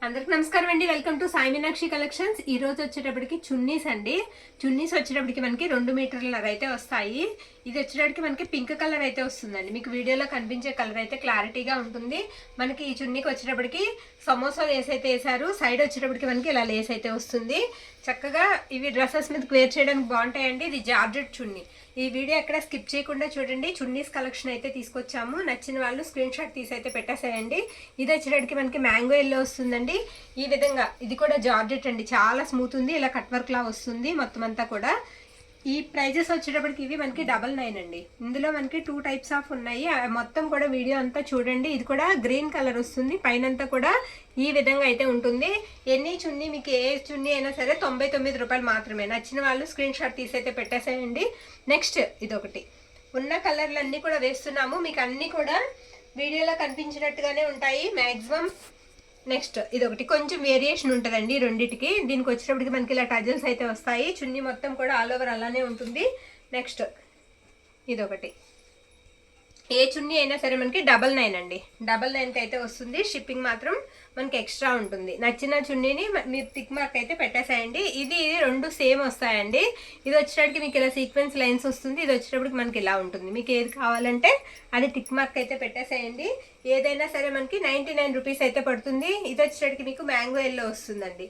అందరికి నమస్కారం అండి. Welcome to Sai Meenakshi collections. ఈ రోజు వచ్చేటప్పటికి చున్నీస్ అండి. చున్నీస్ వచ్చేటప్పటికి మనకి 2 మీటర్ల అయితే వస్తాయి. ఇది వచ్చేటప్పటికి మనకి పింక్ కలర్ అయితే వస్తుందండి. మీకు వీడియోలో కనిపించే కలర్ అయితే క్లారిటీగా ఉంటుంది. మనకి ఈ చున్నీకి వచ్చేటప్పటికి సమోసా లేస్ అయితే వేసారు. సైడ్ వచ్చేటప్పటికి మనకి ఇలా లేస్ అయితే వస్తుంది. చక్కగా ఇవి డ్రెస్సెస్ మీద వేర్ చేయడానికి బాగుంటాయండి. ఇది జార్జెట్ చున్నీ. ఈ వీడియో ఎక్కడ స్కిప్ చేయకుండా చూడండి. చున్నీస్ కలెక్షన్ అయితే తీసుకొచ్చాము. నచ్చిన వాళ్ళు స్క్రీన్ షాట్ తీసి అయితే పెట్టేసేయండి. ఇది వచ్చేటప్పటికి మనకి మ్యాంగో ఎల్లో వస్తుందండి. ఈ విధంగా ఇది కూడా జార్జెట్ అండి. చాలా స్మూత్ ఉంది. ఇలా కట్ వర్క్ లా వస్తుంది మొత్తం అంతా కూడా. ఈ ప్రైజెస్ వచ్చేటప్పటికి ఇవి మనకి 99 అండి. ఇందులో మనకి 2 టైప్స్ ఆఫ్ ఉన్నాయి. మొత్తం కూడా వీడియో అంతా చూడండి. ఇది కూడా గ్రీన్ కలర్ వస్తుంది. పైనంతా కూడా ఈ విధంగా అయితే ఉంటుంది. ఎన్ని చున్నీ మీకు ఏ చున్నీ అయినా సరే 99 రూపాయలు మాత్రమే. నచ్చిన వాళ్ళు స్క్రీన్ షాట్ తీసి అయితే పెట్టేసేయండి. నెక్స్ట్ ఇదొకటి ఉన్న కలర్లు అన్నీ కూడా వేస్తున్నాము. మీకు అన్నీ కూడా వీడియోలో కనిపించినట్టుగానే ఉంటాయి మ్యాక్సిమం. నెక్స్ట్ ఇదొకటి కొంచెం వేరియేషన్ ఉంటుందండి రెండింటికి. దీనికి వచ్చేటప్పటికి మనకి ఇలా టజల్స్ అయితే వస్తాయి. చున్నీ మొత్తం కూడా ఆల్ ఓవర్ అలానే ఉంటుంది. నెక్స్ట్ ఇదొకటి ఏ చున్నీ అయినా సరే మనకి 99 అండి. 99కి అయితే వస్తుంది. షిప్పింగ్ మాత్రం మనకి ఎక్స్ట్రా ఉంటుంది. నచ్చిన చున్నీని మీరు టిక్ మార్క్ అయితే పెట్టేసేయండి. ఇది 2 సేమ్ వస్తాయండి. ఇది వచ్చేటప్పటికి మీకు ఇలా సీక్వెన్స్ లైన్స్ వస్తుంది. ఇది వచ్చేటప్పటికి మనకి ఇలా ఉంటుంది. మీకు ఏది కావాలంటే అది టిక్ మార్క్ అయితే పెట్టేసేయండి. ఏదైనా సరే మనకి 99 రూపీస్ అయితే పడుతుంది. ఇది వచ్చేటప్పటికి మీకు మ్యాంగో ఎల్లో వస్తుందండి.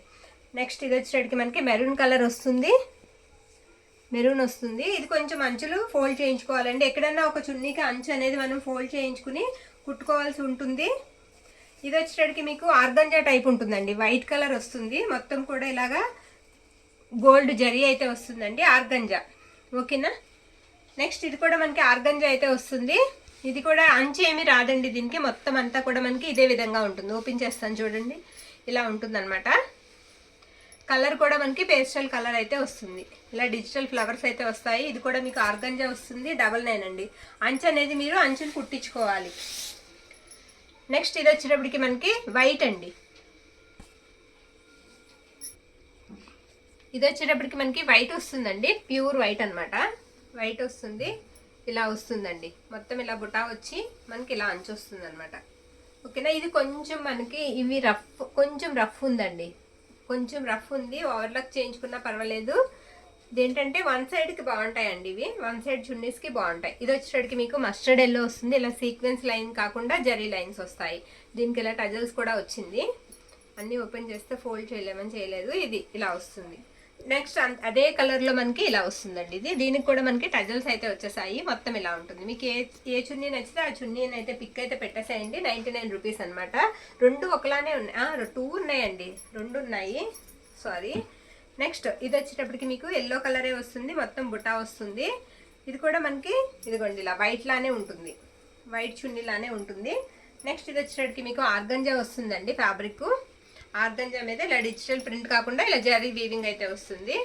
నెక్స్ట్ ఇది వచ్చేటప్పటికి మనకి మెరూన్ కలర్ వస్తుంది. మెరూన్ వస్తుంది. ఇది కొంచెం అంచులు ఫోల్డ్ చేయించుకోవాలండి. ఎక్కడన్నా ఒక చున్నీకి అంచు అనేది మనం ఫోల్డ్ చేయించుకుని కుట్టుకోవాల్సి ఉంటుంది. ఇది వచ్చేటప్పటికి మీకు ఆర్గంజా టైప్ ఉంటుందండి. వైట్ కలర్ వస్తుంది. మొత్తం కూడా ఇలాగా గోల్డ్ జరీ అయితే వస్తుందండి. ఆర్గంజా ఓకేనా. నెక్స్ట్ ఇది కూడా మనకి ఆర్గంజా అయితే వస్తుంది. ఇది కూడా అంచు ఏమీ రాదండి దీనికి. మొత్తం అంతా కూడా మనకి ఇదే విధంగా ఉంటుంది. ఓపెన్ చేస్తాను చూడండి. ఇలా ఉంటుందన్నమాట. కలర్ కూడా మనకి పేస్టల్ కలర్ అయితే వస్తుంది. ఇలా డిజిటల్ ఫ్లవర్స్ అయితే వస్తాయి. ఇది కూడా మీకు ఆర్గంజా వస్తుంది. 99 అండి. అంచు అనేది మీరు అంచుని కుట్టించుకోవాలి. నెక్స్ట్ ఇది వచ్చేటప్పటికి మనకి వైట్ అండి. ఇది వచ్చేటప్పటికి మనకి వైట్ వస్తుందండి. ప్యూర్ వైట్ అనమాట. వైట్ వస్తుంది. ఇలా వస్తుందండి. మొత్తం ఇలా బుటా వచ్చి మనకి ఇలా అంచు వస్తుంది అనమాట. ఓకేనా. ఇది కొంచెం మనకి ఇవి కొంచెం రఫ్ ఉందండి. కొంచెం రఫ్ ఉంది. ఓవర్లాక్ చేయించుకున్నా పర్వాలేదు. ఇదేంటంటే వన్ సైడ్కి బాగుంటాయండి. ఇవి వన్ సైడ్ చున్నీస్కి బాగుంటాయి. ఇది వచ్చేటప్పటికి మీకు మస్టర్డ్ ఎల్లో వస్తుంది. ఇలా సీక్వెన్స్ లైన్ కాకుండా జరీ లైన్స్ వస్తాయి. దీనికి ఇలా టజల్స్ కూడా వచ్చింది. అన్నీ ఓపెన్ చేస్తే ఫోల్డ్ చేయలేమని చేయలేదు. ఇది ఇలా వస్తుంది. నెక్స్ట్ అదే కలర్లో మనకి ఇలా వస్తుందండి. దీనికి కూడా మనకి టజల్స్ అయితే వచ్చేసాయి. మొత్తం ఇలా ఉంటుంది. మీకు ఏ చున్నీ నచ్చితే ఆ చున్నీని అయితే పిక్ అయితే పెట్టేసేయండి. 99 రూపీస్ అనమాట. 2 ఒకలానే ఉన్నాయి. 2 ఉన్నాయండి. 2 ఉన్నాయి. సారీ. నెక్స్ట్ ఇది వచ్చేటప్పటికి మీకు ఎల్లో కలరే వస్తుంది. మొత్తం బుటా వస్తుంది. ఇది కూడా మనకి ఇదిగోండి ఇలా వైట్ లానే ఉంటుంది. వైట్ చున్నీ లానే ఉంటుంది. నెక్స్ట్ ఇది వచ్చేటప్పటికి మీకు ఆర్గంజా వస్తుందండి. ఫ్యాబ్రిక్ ఆర్గంజా మీద ఇలా డిజిటల్ ప్రింట్ కాకుండా ఇలా జరీ వీవింగ్ అయితే వస్తుంది.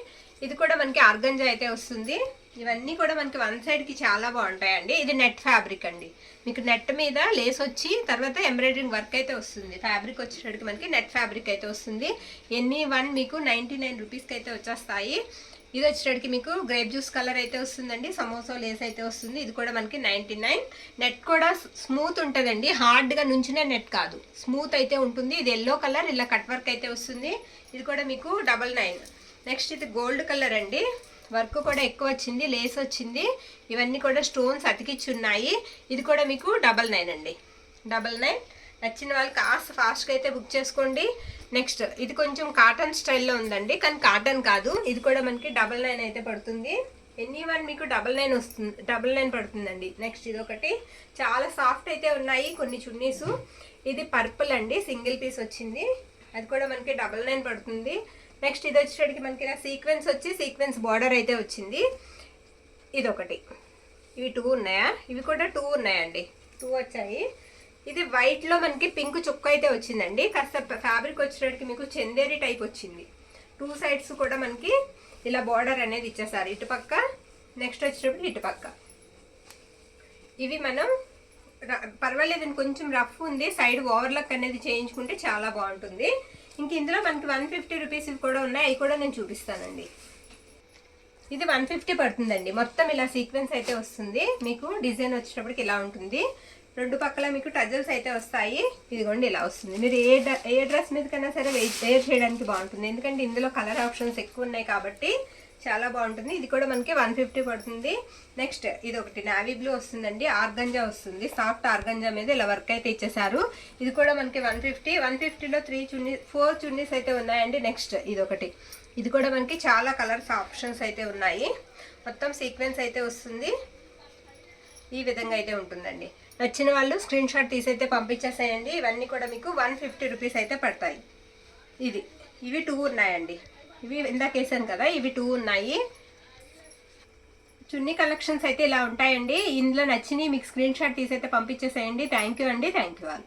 ఇది కూడా మనకి ఆర్గంజా అయితే వస్తుంది. ఇవన్నీ కూడా మనకి వన్ సైడ్కి చాలా బాగుంటాయండి. ఇది నెట్ ఫ్యాబ్రిక్ అండి. మీకు నెట్ మీద లేస్ వచ్చి తర్వాత ఎంబ్రాయిడరింగ్ వర్క్ అయితే వస్తుంది. ఫ్యాబ్రిక్ వచ్చేటప్పటికి మనకి నెట్ ఫ్యాబ్రిక్ అయితే వస్తుంది. ఎన్ని వన్ మీకు 99 రూపీస్కి అయితే వచ్చేస్తాయి. ఇది వచ్చేటప్పటికి మీకు గ్రేప్ జ్యూస్ కలర్ అయితే వస్తుందండి. సమోసా లేస్ అయితే వస్తుంది. ఇది కూడా మనకి 99. నెట్ కూడా స్మూత్ ఉంటుందండి. హార్డ్గా నుంచినే నెట్ కాదు, స్మూత్ అయితే ఉంటుంది. ఇది ఎల్లో కలర్ ఇలా కట్ వర్క్ అయితే వస్తుంది. ఇది కూడా మీకు 99. నెక్స్ట్ ఇది గోల్డ్ కలర్ అండి. వర్క్ కూడా ఎక్కువ వచ్చింది. లేస్ వచ్చింది. ఇవన్నీ కూడా స్టోన్స్ అతికిచ్చి ఉన్నాయి. ఇది కూడా మీకు 99 అండి. 99. నచ్చిన వాళ్ళు కాస్త ఫాస్ట్గా అయితే బుక్ చేసుకోండి. నెక్స్ట్ ఇది కొంచెం కాటన్ స్టైల్లో ఉందండి. కానీ కాటన్ కాదు. ఇది కూడా మనకి 99 అయితే పడుతుంది. ఎన్ని వన్ మీకు 99 వస్తుంది. 99 పడుతుందండి. నెక్స్ట్ ఇది ఒకటి చాలా సాఫ్ట్ అయితే ఉన్నాయి కొన్ని చున్నీస్. ఇది పర్పుల్ అండి. సింగిల్ పీస్ వచ్చింది. అది కూడా మనకి 99 పడుతుంది. నెక్స్ట్ ఇది వచ్చేటికి మనకి ఇలా సీక్వెన్స్ వచ్చి సీక్వెన్స్ బార్డర్ అయితే వచ్చింది. ఇది ఒకటి. ఇవి 2 ఉన్నాయా? ఇవి కూడా 2 ఉన్నాయండి. 2 వచ్చాయి. ఇది వైట్లో మనకి పింక్ చుక్క అయితే వచ్చిందండి. కాస్త ఫ్యాబ్రిక్ వచ్చేటప్పటికి మీకు చందేరి టైప్ వచ్చింది. 2 సైడ్స్ కూడా మనకి ఇలా బార్డర్ అనేది ఇచ్చేసారు. ఇటుపక్క నెక్స్ట్ వచ్చేటప్పుడు ఇటుపక్క. ఇవి మనం పర్వాలేదు కొంచెం రఫ్ ఉంది. సైడ్ ఓవర్లాక్ అనేది చేయించుకుంటే చాలా బాగుంటుంది. ఇంక ఇందులో మనకి 150 రూపీస్ కూడా ఉన్నాయి. అవి కూడా నేను చూపిస్తానండి. ఇది 150 పడుతుందండి. మొత్తం ఇలా సీక్వెన్స్ అయితే వస్తుంది. మీకు డిజైన్ వచ్చేటప్పటికి ఇలా ఉంటుంది. రెండు పక్కల మీకు టజల్స్ అయితే వస్తాయి. ఇదిగోండి ఇలా వస్తుంది. మీరు ఏ డ్రెస్ మీద కన్నా సరే వేర్ చేయడానికి బాగుంటుంది, ఎందుకంటే ఇందులో కలర్ ఆప్షన్స్ ఎక్కువ ఉన్నాయి కాబట్టి చాలా బాగుంటుంది. ఇది కూడా మనకి 150 పడుతుంది. నెక్స్ట్ ఇది ఒకటి నావీ బ్లూ వస్తుందండి, ఆర్గంజా వస్తుంది, సాఫ్ట్ ఆర్గంజా మీద ఇలా వర్క్ అయితే ఇచ్చేసారు. ఇది కూడా మనకి 150లో 4 చున్నీస్ అయితే ఉన్నాయండి. నెక్స్ట్ ఇది ఒకటి, ఇది కూడా మనకి చాలా కలర్స్ ఆప్షన్స్ అయితే ఉన్నాయి. మొత్తం సీక్వెన్స్ అయితే వస్తుంది. ఈ విధంగా అయితే ఉంటుందండి. నచ్చిన వాళ్ళు స్క్రీన్ షాట్ తీసైతే పంపించేసేయండి. ఇవన్నీ కూడా మీకు 150 రూపీస్ అయితే పడతాయి. ఇవి 2 ఉన్నాయండి. ఇవి ఇందాక వేసాను కదా, ఇవి 2 ఉన్నాయి. చున్నీ కలెక్షన్స్ అయితే ఇలా ఉంటాయండి. ఇందులో నచ్చినవి మీకు స్క్రీన్ షాట్ తీసైతే పంపించేసేయండి. థ్యాంక్ యూ అండి. Thank you all.